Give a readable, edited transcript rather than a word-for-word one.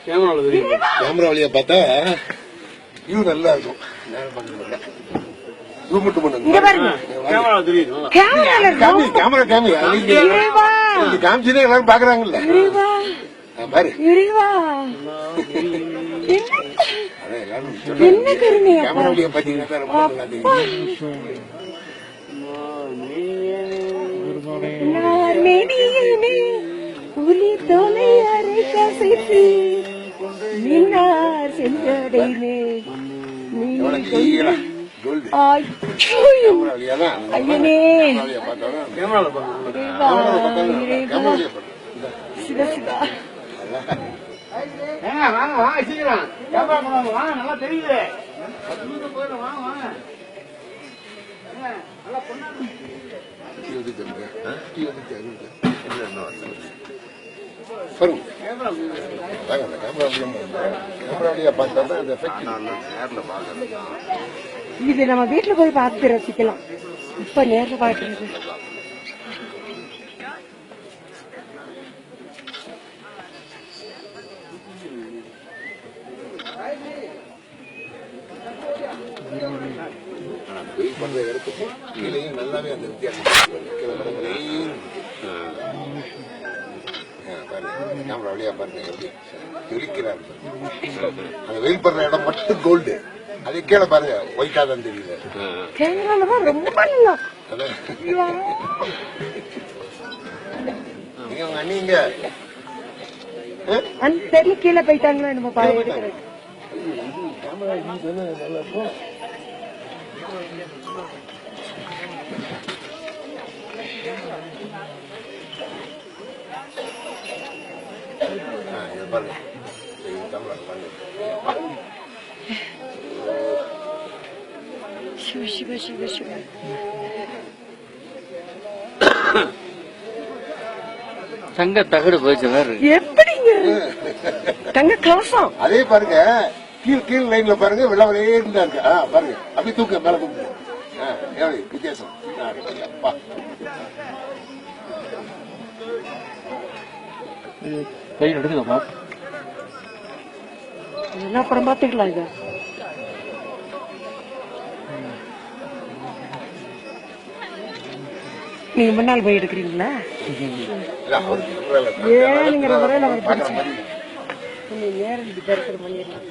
Camera வழியா பார்த்தா view நல்லா இருக்கும். காமிச்சுதான் எல்லாரும் பாக்குறாங்கல்ல பாரு. கேமரா வழியா பாத்தீங்கன்னா ரொம்ப நல்லா தெரியும். புலி தோலை அரை கசைத்து நின்னார் சென்றடையிலே ஐயனே சிவா சிவா வாங்க வாங்க சீக்கிரம் வாங்க நல்லா தெரியுது. இது நம்ம வீட்டுல போய் பார்த்து ரசிக்கலாம். இப்ப நேர்ல பாக்குறது நல்லாவே அந்த வித்தியாசம் கேமரா வழியா பாருங்க எப்படி ஜொலிக்கிறார். அந்த வெயில் பண்ற இடம் மட்டும் கோல்டு, அது கீழே பாருங்க ஒயிட்டா தான் தெரியுது. உங்க அண்ணிங்க தெரியல கீழே போயிட்டாங்களா நம்ம பாருங்க. நல்லா இருக்கும். சிவ சிவ சிவ சிவ தங்க தகடு போச்சு எப்படிங்க தங்க கலசம். அதே பாருங்க கீழ் லைன்ல பாருங்க வெள்ளவரே இருந்தா இருக்கு பாருங்க அப்படி தூக்க மேல தூக்கு வித்தியாசம். கையில் எடுக்குதா என்ன அப்புறம் பாத்துக்கலாம். இத நீங்க முன்னால் போய் எடுக்கிறீங்களா? ஏன் நீங்க முறையில நேரம் தரிசனம் பண்ணிடலாம்.